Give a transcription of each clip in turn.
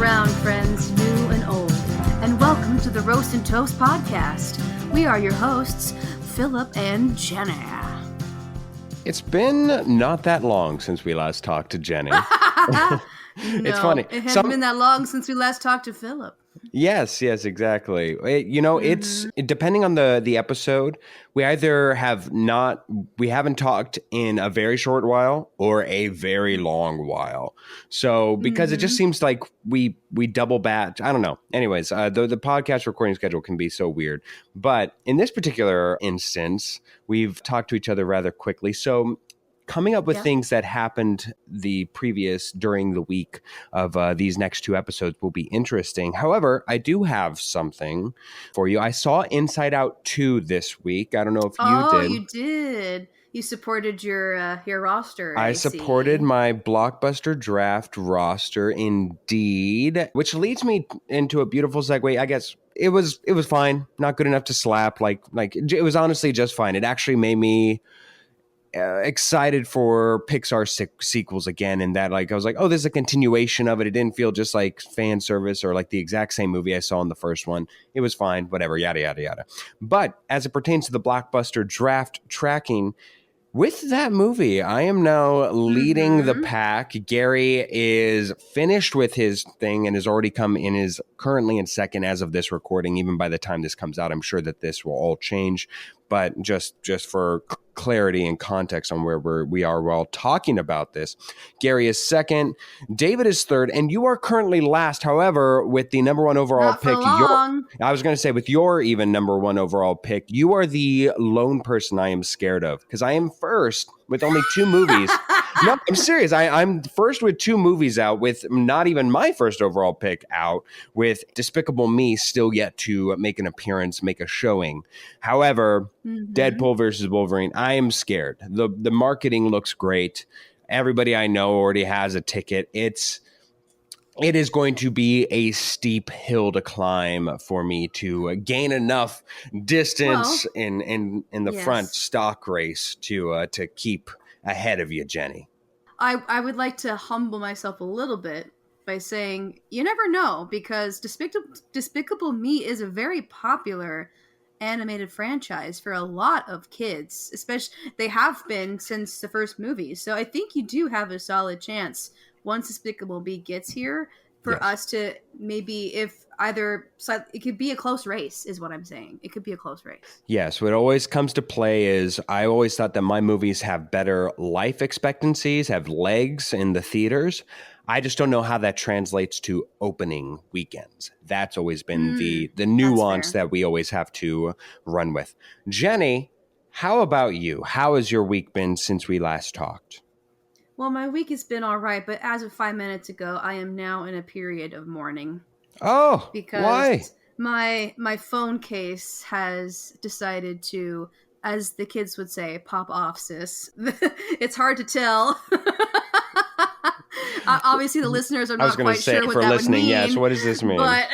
around, friends, new and old, and welcome to the Roast and Toast podcast. We are your hosts, Philip and Jennie. It's been not that long since we last talked to Jennie. It's funny. It hasn't been that long since we last talked to Philip. Yes, exactly. It's depending on the episode, we either haven't talked in a very short while or a very long while. So because it just seems like we double batch. I don't know. Anyways, the podcast recording schedule can be so weird. But in this particular instance, we've talked to each other rather quickly. So coming up with things that happened during the week of these next two episodes will be interesting. However, I do have something for you. I saw Inside Out 2 this week. I don't know if you did. Oh, you did. You supported your roster. I supported my Blockbuster Draft roster, indeed, which leads me into a beautiful segue. I guess it was fine. Not good enough to slap. Like it was honestly just fine. It actually made me excited for Pixar sequels again, and that I was like, oh, this is a continuation of it. It didn't feel just like fan service or like the exact same movie I saw in the first one. It was fine, whatever, yada yada yada. But as it pertains to the Blockbuster Draft tracking, with that movie, I am now leading the pack. Gary is finished with his thing and has already is currently in second as of this recording. Even by the time this comes out, I'm sure that this will all change. But just for clarity and context on where we are while talking about this, Gary is second, David is third, and you are currently last. However, with the number one overall pick, I was going to say with your even number one overall pick, you are the lone person I am scared of because I am first with only two movies. No, I'm serious. I'm first with two movies out, with not even my first overall pick out, with Despicable Me still yet to make an appearance, make a showing. However, Deadpool versus Wolverine, I am scared. The marketing looks great. Everybody I know already has a ticket. It is going to be a steep hill to climb for me to gain enough distance in the front stock race to keep ahead of you, Jennie. I would like to humble myself a little bit by saying you never know, because Despicable Me is a very popular animated franchise for a lot of kids, especially they have been since the first movie. So I think you do have a solid chance once Despicable Me gets here for us to maybe, if either side, it could be a close race is what I'm saying. It could be a close race. Yes. What always comes to play is I always thought that my movies have better life expectancies, have legs in the theaters. I just don't know how that translates to opening weekends. That's always been the nuance that we always have to run with. Jennie, how about you? How has your week been since we last talked? Well, my week has been all right, but as of 5 minutes ago, I am now in a period of mourning. Oh, because why? My phone case has decided to, as the kids would say, pop off, sis. It's hard to tell. Obviously, the listeners are not quite sure what that would mean. Yes, what does this mean? But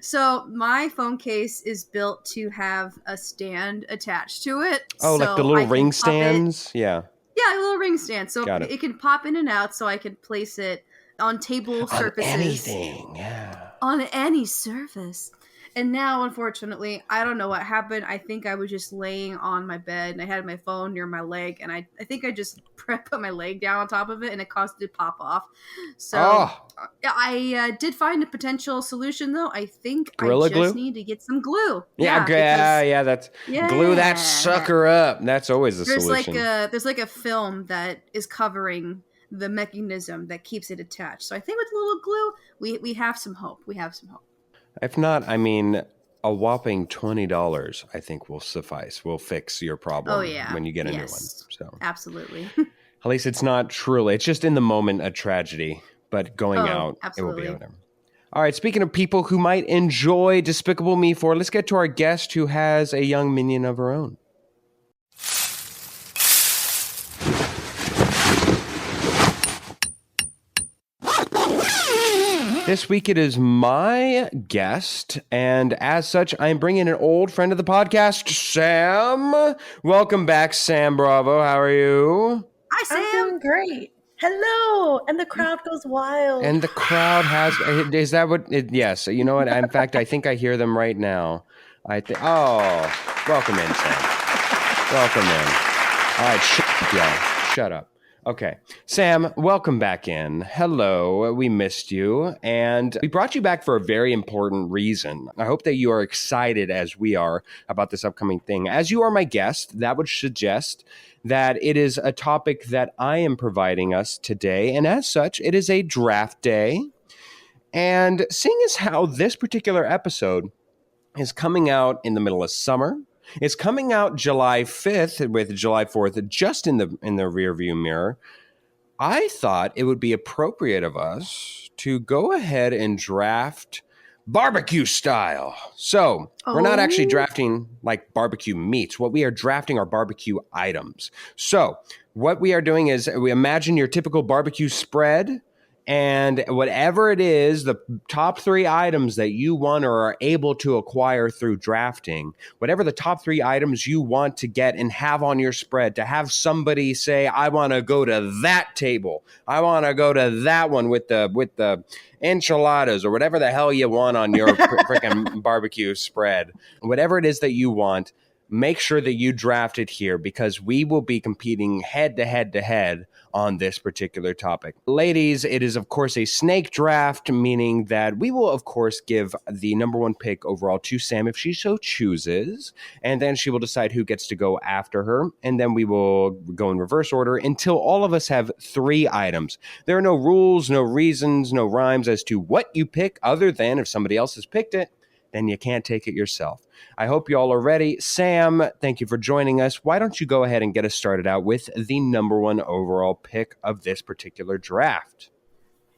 so my phone case is built to have a stand attached to it. Oh, so like the little ring stands? Yeah. Yeah, a little ring stand. So it can pop in and out, so I can place it on table surfaces. On anything, yeah. On any surface. And now, unfortunately, I don't know what happened. I think I was just laying on my bed, and I had my phone near my leg, and I think I just put my leg down on top of it, and it caused it to pop off. So I did find a potential solution, though. I think Gorilla glue? Need to get some glue. Glue that sucker up. That's always the solution. There's like a film that is covering the mechanism that keeps it attached. So I think with a little glue, we have some hope. If not, I mean, a whopping $20, I think, will suffice. Will fix your problem when you get a new one. So absolutely. At least it's not truly. It's just in the moment a tragedy, but going out, absolutely. It will be over. All right, speaking of people who might enjoy Despicable Me 4, let's get to our guest who has a young minion of her own. This week it is my guest, and as such, I'm bringing an old friend of the podcast, Sam. Welcome back, Sam Bravo. How are you? Hi, Sam. I'm doing great. Hello. And the crowd goes wild. And the crowd has, is that what, yes, you know what? In fact, I think I hear them right now. Welcome in, Sam. Welcome in. All right, shut up, y'all. Shut up. Okay. Sam, welcome back in. Hello. We missed you. And we brought you back for a very important reason. I hope that you are excited as we are about this upcoming thing. As you are my guest, that would suggest that it is a topic that I am providing us today. And as such, it is a draft day. And seeing as how this particular episode is coming out in the middle of summer, it's coming out July 5th with July 4th just in the rearview mirror. I thought it would be appropriate of us to go ahead and draft barbecue style. So we're not actually drafting like barbecue meats. What we are drafting are barbecue items. So what we are doing is we imagine your typical barbecue spread, and whatever it is, the top 3 items that you want or are able to acquire through drafting, whatever the top 3 items you want to get and have on your spread, to have somebody say, I want to go to that table. I want to go to that one with the enchiladas or whatever the hell you want on your freaking barbecue spread. Whatever it is that you want, make sure that you draft it here because we will be competing head to head on this particular topic. Ladies, it is of course a snake draft, meaning that we will of course give the number 1 pick overall to Sam if she so chooses, and then she will decide who gets to go after her, and then we will go in reverse order until all of us have 3 items. There are no rules, no reasons, no rhymes as to what you pick other than if somebody else has picked it, then you can't take it yourself. I hope you all are ready. Sam, thank you for joining us. Why don't you go ahead and get us started out with the number 1 overall pick of this particular draft?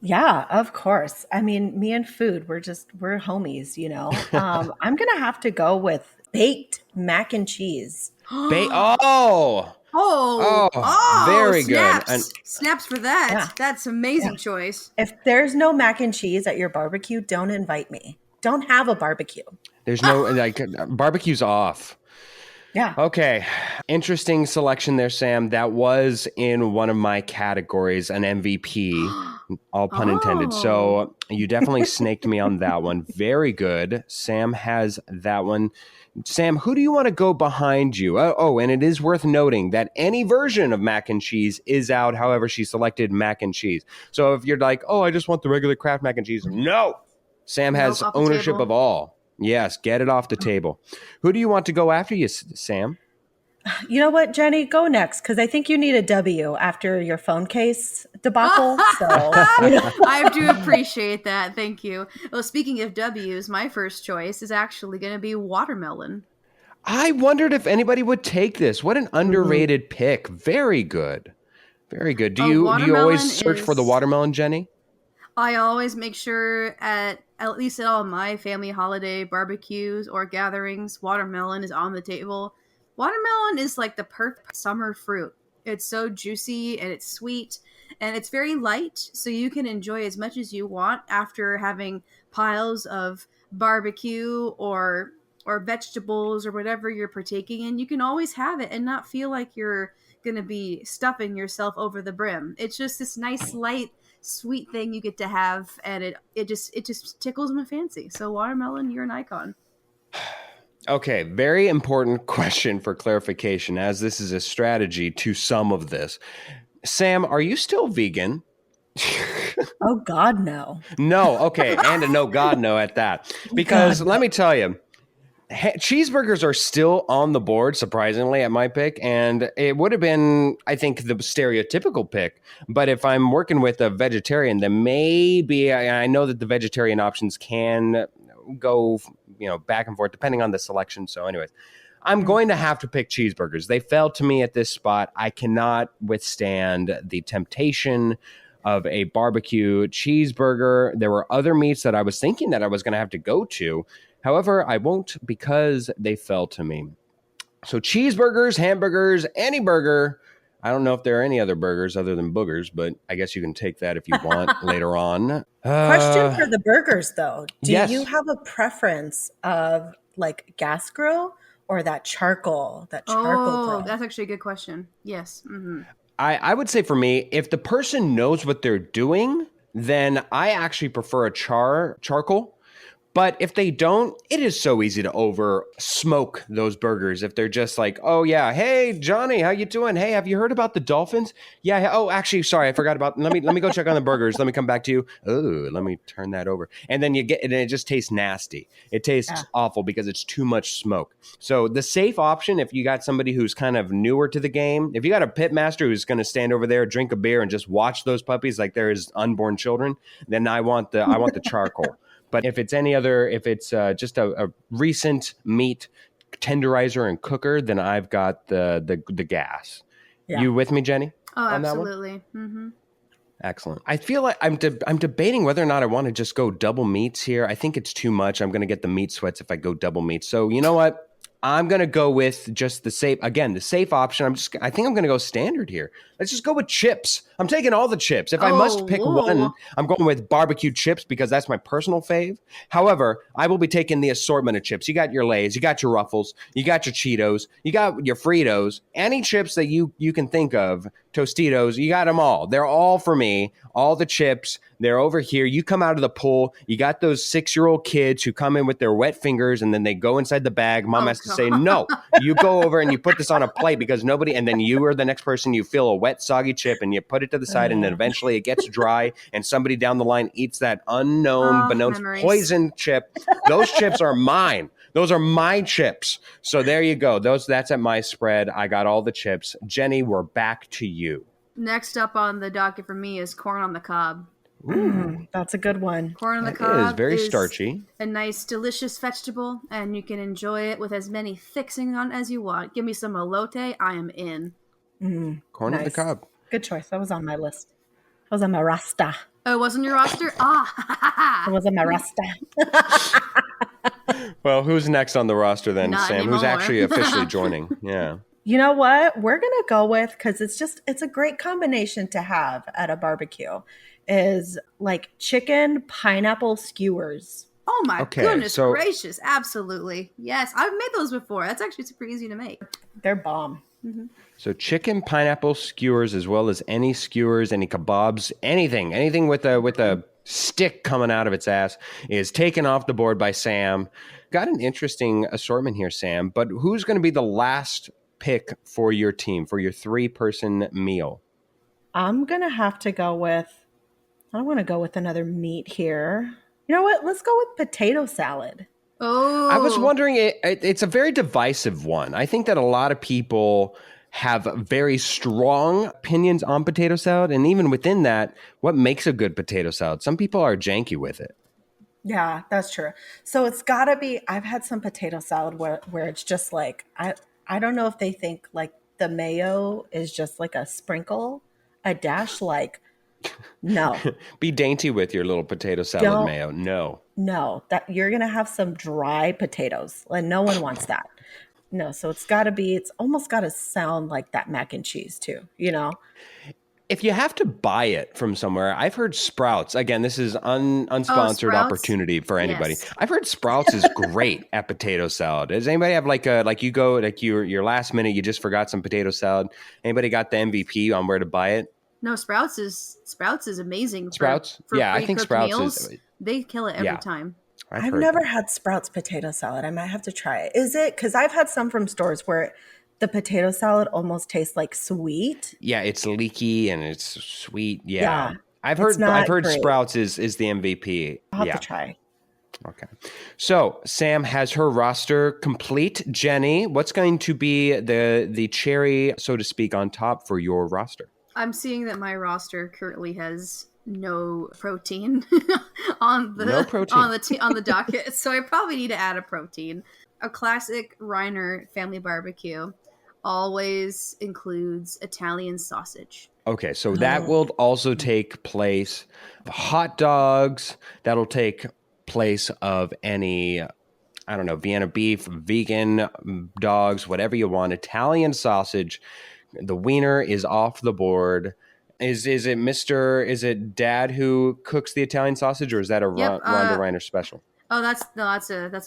Yeah, of course. I mean, me and food, we're homies, you know. I'm gonna have to go with baked mac and cheese. Oh, very good. And Snaps for that. Yeah, That's yeah. amazing choice. If there's no mac and cheese at your barbecue, don't invite me. Don't have a barbecue. there's no like barbecue's off. Yeah. Okay. Interesting selection there, Sam. That was in one of my categories, an MVP, all pun intended. So you definitely snaked me on that one. Very good. Sam has that one. Sam, who do you want to go behind you? And it is worth noting that any version of mac and cheese is out. However, she selected mac and cheese. So if you're like, I just want the regular Kraft mac and cheese. No, Sam Nope, has off the ownership table. of all. Yes, get it off the table. Who do you want to go after you, Sam? You know what, Jenny? Go next because I think you need a W after your phone case debacle. So, I do appreciate that. Thank you. Well, speaking of W's, my first choice is actually going to be watermelon. I wondered if anybody would take this. What an underrated pick. Very good. Very good. Do you always Watermelon search for the is. watermelon, Jenny? I always make sure at least at all my family holiday barbecues or gatherings, watermelon is on the table. Watermelon is like the perfect summer fruit. It's so juicy and it's sweet and it's very light, so you can enjoy as much as you want after having piles of barbecue or vegetables or whatever you're partaking in. You can always have it and not feel like you're going to be stuffing yourself over the brim. It's just this nice light sweet thing you get to have, and it just tickles my fancy. So watermelon, you're an icon. Okay, very important question for clarification, as this is a strategy to some of this. Sam, are you still vegan? oh God, no. No, okay, and a no God no at that. Because God, let no. me tell you, cheeseburgers are still on the board, surprisingly, at my pick. And it would have been, I think, the stereotypical pick. But if I'm working with a vegetarian, then maybe I know that the vegetarian options can go, back and forth depending on the selection. So, anyways, I'm going to have to pick cheeseburgers. They fell to me at this spot. I cannot withstand the temptation of a barbecue cheeseburger. There were other meats that I was thinking that I was going to have to go to. However, I won't because they fell to me. So cheeseburgers, hamburgers, any burger. I don't know if there are any other burgers other than boogers, but I guess you can take that if you want later on. Question for the burgers, though. Do you Yes. have a preference of like gas grill or that charcoal Oh, grill? that's actually a good question. Yes. I would say for me, if the person knows what they're doing, then I actually prefer a charcoal. But if they don't, it is so easy to over smoke those burgers. If they're just like, oh yeah, hey Johnny, how you doing? Hey, have you heard about the Dolphins? Yeah. Oh, actually, sorry, I forgot about. Let me go check on the burgers. Let me come back to you. Oh, let me turn that over. And then and it just tastes nasty. It tastes Yeah. awful because it's too much smoke. So the safe option, if you got somebody who's kind of newer to the game, if you got a pit master who's going to stand over there, drink a beer, and just watch those puppies like they're his unborn children, then I want the charcoal. But if it's just a recent meat tenderizer and cooker, then I've got the gas. Yeah. You with me, Jenny, Oh, on that one? absolutely. Mm-hmm. Excellent. I feel like I'm debating whether or not I want to just go double meats here. I think it's too much. I'm going to get the meat sweats if I go double meat. So you know what? I'm going to go with just the safe option. I think I'm going to go standard here. Let's just go with chips. I'm taking all the chips. If I must pick one, I'm going with barbecue chips because that's my personal fave. However, I will be taking the assortment of chips. You got your Lay's, you got your Ruffles, you got your Cheetos, you got your Fritos, any chips that you can think of, Tostitos, you got them all. They're all for me. All the chips, they're over here. You come out of the pool, you got those 6-year-old kids who come in with their wet fingers and then they go inside the bag. Mom has to say, no, you go over and you put this on a plate because and then you are the next person, you feel a wet, soggy chip and you put it to the side and then eventually it gets dry and somebody down the line eats that unknown, beknownst poison chip. Those chips are mine. Those are my chips. So there you go. That's at my spread. I got all the chips. Jenny, we're back to you. Next up on the docket for me is corn on the cob. That's a good one. Corn on the cob is very starchy. A nice, delicious vegetable, and you can enjoy it with as many fixings on as you want. Give me some elote, I am in. Corn on the cob. Good choice. That was on my list. That was on my rasta. Oh, it wasn't your roster? Ah, That was on my rasta. Well, who's next on the roster then, Not Sam? anymore. Who's actually officially joining? Yeah. You know what? We're going to go with, because it's a great combination to have at a barbecue, is like chicken pineapple skewers. Oh my Okay, goodness so- gracious. Absolutely. Yes, I've made those before. That's actually super easy to make. They're bomb. So chicken pineapple skewers, as well as any skewers, any kebabs, anything with a stick coming out of its ass, is taken off the board by Sam. Got an interesting assortment here, Sam. But who's going to be the last pick for your team for your 3-person meal? I'm going to have to go with, I want to go with another meat here. You know what? Let's go with potato salad. Oh. I was wondering, it's a very divisive one. I think that a lot of people have very strong opinions on potato salad. And even within that, what makes a good potato salad? Some people are janky with it. Yeah, that's true. So it's got to be, I've had some potato salad where it's just like, I don't know if they think like the mayo is just like a sprinkle, a dash, like, no. Be dainty with your little potato salad mayo. No. That you're going to have some dry potatoes. And no one wants that. No, so it's almost got to sound like that mac and cheese too, you know? If you have to buy it from somewhere, I've heard Sprouts. Again, this is unsponsored Sprouts? opportunity for anybody. Yes. I've heard Sprouts is great at potato salad. Does anybody have your last minute, you just forgot some potato salad? Anybody got the MVP on where to buy it? No, Sprouts is amazing. Sprouts? For Yeah, I think pre-cooked Sprouts meals. is. They kill it every Yeah. time. I've never had Sprouts potato salad. I might have to try it. Is it? Because I've had some from stores where the potato salad almost tastes like sweet. Yeah, it's leaky and it's sweet. Yeah. Yeah, I've it's heard not great. Sprouts is the MVP. I'll have to try. Okay. So Sam has her roster complete. Jenny, what's going to be the cherry, so to speak, on top for your roster? I'm seeing that my roster currently has no protein on the No protein. on the docket, so I probably need to add a protein. A classic Reiner family barbecue always includes Italian sausage. Okay, so that will also take place of hot dogs. That'll take place of any, I don't know, Vienna beef, vegan dogs, whatever you want. Italian sausage. The wiener is off the board. Is it Dad who cooks the Italian sausage, or is that a Rhonda Reiner special? Oh, that's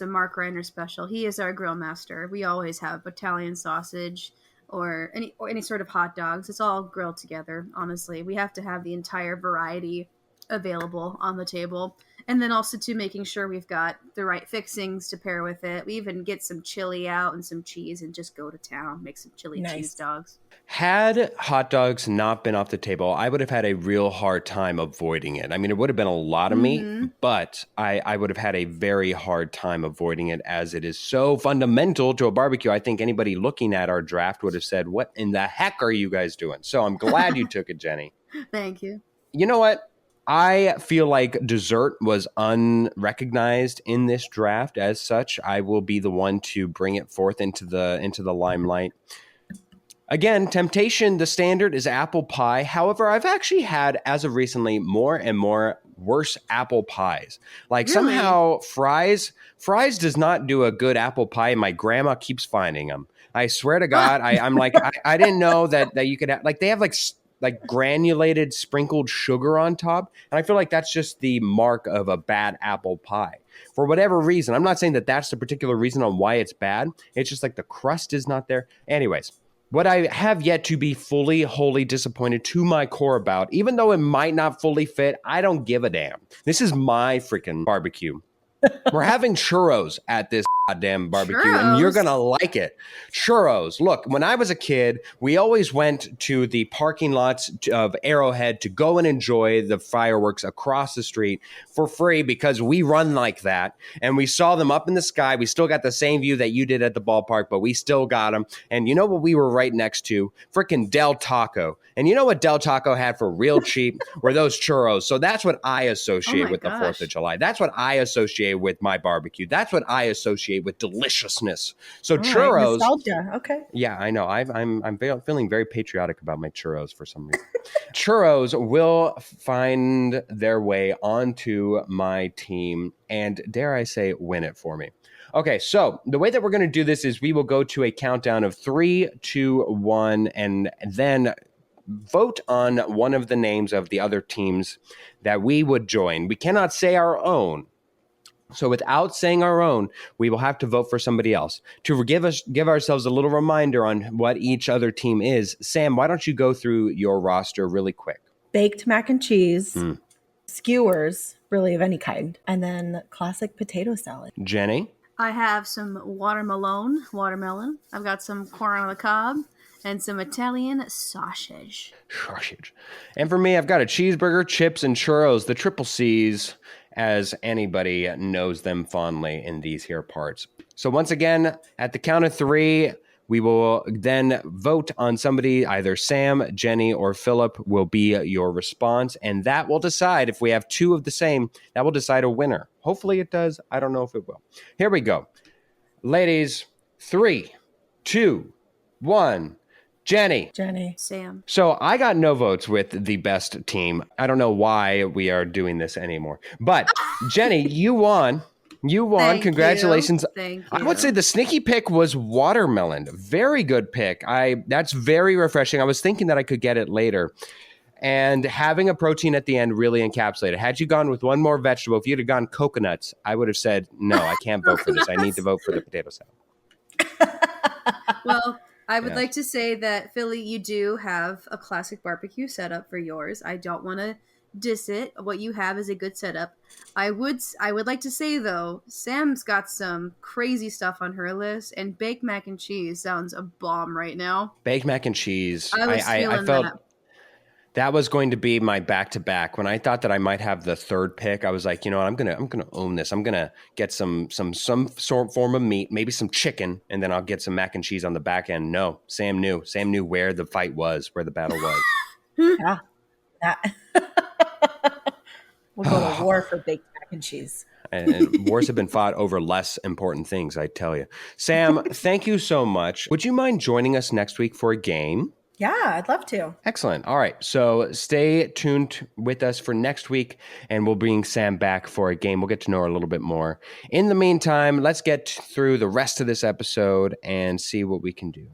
a Mark Reiner special. He is our grill master. We always have Italian sausage. or any sort of hot dogs. It's all grilled together, honestly. We have to have the entire variety available on the table. And then also to making sure we've got the right fixings to pair with it. We even get some chili out and some cheese and just go to town, make some chili cheese dogs. Had hot dogs not been off the table, I would have had a real hard time avoiding it. I mean, it would have been a lot of meat, but I would have had a very hard time avoiding it as it is so fundamental to a barbecue. I think anybody looking at our draft would have said, what in the heck are you guys doing? So I'm glad you took it, Jenny. Thank you. You know what? I feel like dessert was unrecognized in this draft. As such, I will be the one to bring it forth into the limelight. Again, temptation, the standard is apple pie. However, I've actually had, as of recently, more and more worse apple pies. Like somehow fries does not do a good apple pie. My grandma keeps finding them. I swear to God, I'm like, I didn't know that you could have, like, they have like granulated sprinkled sugar on top. And I feel like that's just the mark of a bad apple pie. For whatever reason, I'm not saying that that's the particular reason on why it's bad. It's just like the crust is not there. Anyways, what I have yet to be fully, wholly disappointed to my core about, even though it might not fully fit, I don't give a damn. This is my freaking barbecue. We're having churros at this goddamn barbecue, and you're going to like it. Churros. Look, when I was a kid, we always went to the parking lots of Arrowhead to go and enjoy the fireworks across the street for free because we run like that, and we saw them up in the sky. We still got the same view that you did at the ballpark, but we still got them. And you know what we were right next to? Freaking Del Taco. And you know what Del Taco had for real cheap? Were those churros. So that's what I associate with the 4th of July. That's what I associate with my barbecue. That's what I associate with deliciousness. So churros. Nostalgia. Okay. Yeah, I know. I'm feeling very patriotic about my churros for some reason. Churros will find their way onto my team and, dare I say, win it for me. Okay, so the way that we're going to do this is we will go to a countdown of 3, 2, 1, and then vote on one of the names of the other teams that we would join. We cannot say our own. So without saying our own, we will have to vote for somebody else. To give ourselves a little reminder on what each other team is, Sam, why don't you go through your roster really quick? Baked mac and cheese, skewers, really of any kind, and then classic potato salad. Jenny? I have some watermelon. I've got some corn on the cob and some Italian sausage. And for me, I've got a cheeseburger, chips, and churros, the triple C's, as anybody knows them fondly in these here parts. So once again, at the count of 3, we will then vote on somebody, either Sam, Jenny, or Philip will be your response. And that will decide, if we have 2 of the same, that will decide a winner. Hopefully it does. I don't know if it will. Here we go. Ladies, 3, 2, 1. Jenny. Sam. So I got no votes with the best team. I don't know why we are doing this anymore. But Jenny, you won. You won. Thank Congratulations. You. Thank you. I would say the sneaky pick was watermelon. Very good pick. That's very refreshing. I was thinking that I could get it later. And having a protein at the end really encapsulated. Had you gone with one more vegetable, if you'd have gone coconuts, I would have said, no, I can't vote for this. I need to vote for the potato salad. Well, I would like to say that, Philly, you do have a classic barbecue setup for yours. I don't want to diss it. What you have is a good setup. I would like to say, though, Sam's got some crazy stuff on her list, and baked mac and cheese sounds a bomb right now. Baked mac and cheese. I felt that was going to be my back-to-back. When I thought that I might have the third pick, I was like, you know what, I'm gonna own this. I'm gonna get some sort form of meat, maybe some chicken, and then I'll get some mac and cheese on the back end. No, Sam knew where the fight was, where the battle was. Yeah, that. We'll go to war for baked mac and cheese. And wars have been fought over less important things, I tell you. Sam, thank you so much. Would you mind joining us next week for a game? Yeah, I'd love to. Excellent. All right. So stay tuned with us for next week, and we'll bring Sam back for a game. We'll get to know her a little bit more. In the meantime, let's get through the rest of this episode and see what we can do.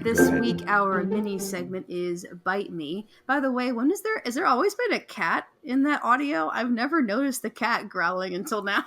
This week, our mini segment is Bite Me. By the way, has there always been a cat in that audio? I've never noticed the cat growling until now.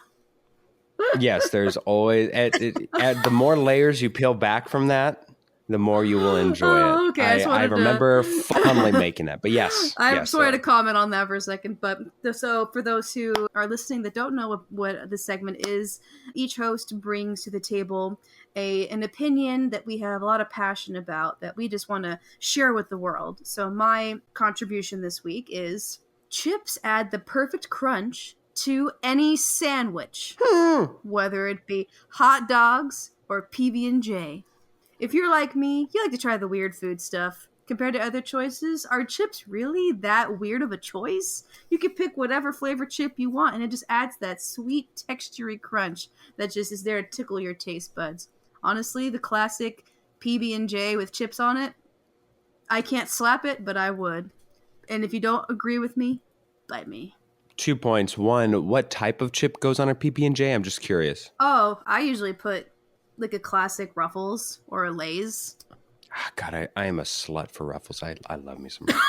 Yes, there's always the more layers you peel back from that, the more you will enjoy it. Okay, I just I wanted remember to... fondly making that, but yes. I'm sorry to comment on that for a second, but so for those who are listening that don't know what this segment is, each host brings to the table an opinion that we have a lot of passion about that we just want to share with the world. So my contribution this week is chips add the perfect crunch to any sandwich, whether it be hot dogs or PB&J. If you're like me, you like to try the weird food stuff. Compared to other choices, are chips really that weird of a choice? You can pick whatever flavor chip you want, and it just adds that sweet, textury crunch that just is there to tickle your taste buds. Honestly, the classic PB&J with chips on it, I can't slap it, but I would. And if you don't agree with me, bite me. 2 points. One, what type of chip goes on a PB&J? I'm just curious. Oh, I usually put like a classic Ruffles or a Lay's. God, I am a slut for Ruffles. I love me some Ruffles.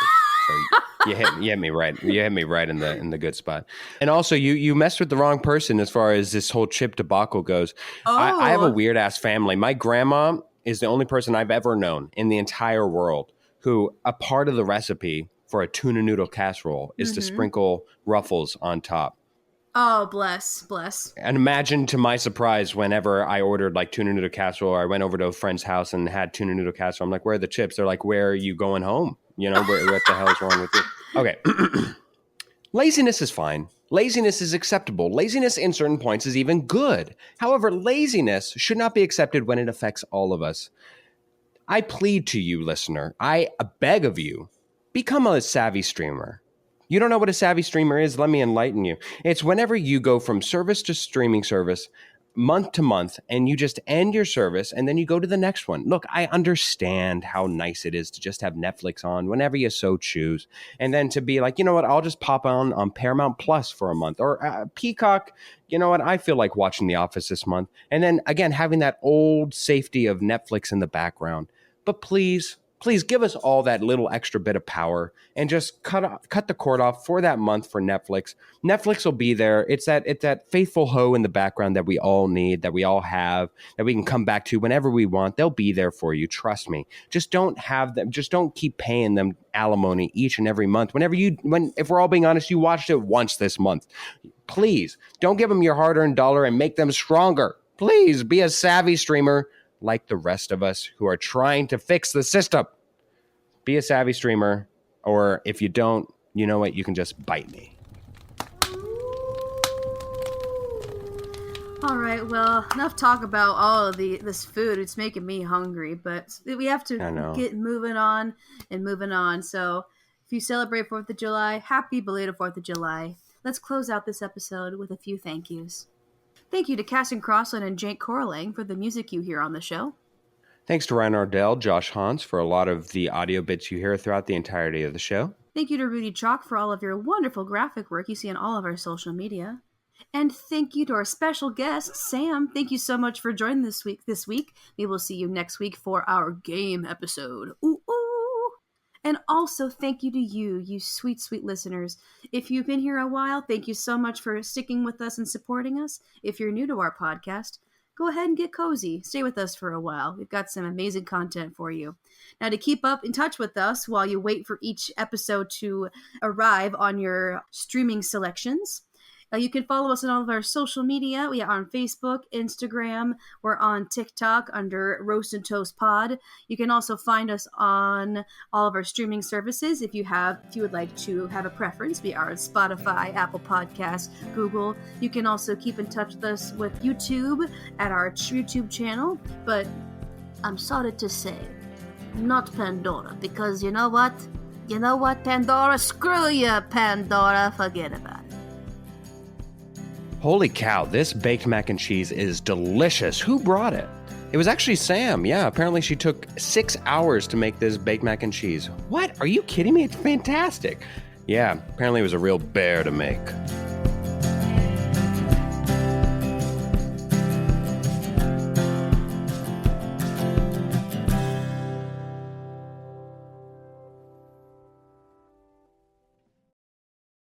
So you hit me right. You hit me right in the good spot. And also, you messed with the wrong person as far as this whole chip debacle goes. Oh. I have a weird ass family. My grandma is the only person I've ever known in the entire world who a part of the recipe for a tuna noodle casserole is to sprinkle Ruffles on top. Oh, bless. And imagine to my surprise, whenever I ordered like tuna noodle casserole, or I went over to a friend's house and had tuna noodle casserole, I'm like, where are the chips? They're like, where are you going home? You know, what the hell is wrong with you? Okay. Laziness is fine. Laziness is acceptable. Laziness in certain points is even good. However, laziness should not be accepted when it affects all of us. I plead to you, listener. I beg of you, become a savvy streamer. You don't know what a savvy streamer is? Let me enlighten you. It's whenever you go from service to streaming service, month to month, and you just end your service, and then you go to the next one. Look, I understand how nice it is to just have Netflix on whenever you so choose, and then to be like, you know what, I'll just pop on Paramount Plus for a month, or Peacock, you know what, I feel like watching The Office this month. And then, again, having that old safety of Netflix in the background. But please give us all that little extra bit of power and just cut the cord off for that month for Netflix. Netflix will be there. It's that faithful hoe in the background that we all need, that we all have, that we can come back to whenever we want. They'll be there for you. Trust me. Just don't keep paying them alimony each and every month. If we're all being honest, you watched it once this month. Please don't give them your hard-earned dollar and make them stronger. Please be a savvy streamer like the rest of us who are trying to fix the system. Be a savvy streamer, or if you don't, you know what? You can just bite me. All right, well, enough talk about all of this food. It's making me hungry, but we have to get moving on. So if you celebrate 4th of July, happy belated 4th of July. Let's close out this episode with a few thank yous. Thank you to Casson Crossland and Jake Corling for the music you hear on the show. Thanks to Ryan Ardell, Josh Hans for a lot of the audio bits you hear throughout the entirety of the show. Thank you to Rudy Chalk for all of your wonderful graphic work you see on all of our social media. And thank you to our special guest, Sam. Thank you so much for joining this week. We will see you next week for our game episode. Ooh, ooh. And also thank you to you sweet, sweet listeners. If you've been here a while, thank you so much for sticking with us and supporting us. If you're new to our podcast, go ahead and get cozy. Stay with us for a while. We've got some amazing content for you. Now, to keep up in touch with us while you wait for each episode to arrive on your streaming selections, you can follow us on all of our social media. We are on Facebook, Instagram. We're on TikTok under Roast and Toast Pod. You can also find us on all of our streaming services. If you would like to have a preference, we are on Spotify, Apple Podcasts, Google. You can also keep in touch with us with YouTube at our YouTube channel. But I'm sorry to say, not Pandora, because you know what? Pandora? Screw you, Pandora. Forget about it. Holy cow, this baked mac and cheese is delicious. Who brought it? It was actually Sam. Yeah, apparently she took 6 hours to make this baked mac and cheese. What? Are you kidding me? It's fantastic. Yeah, apparently it was a real bear to make.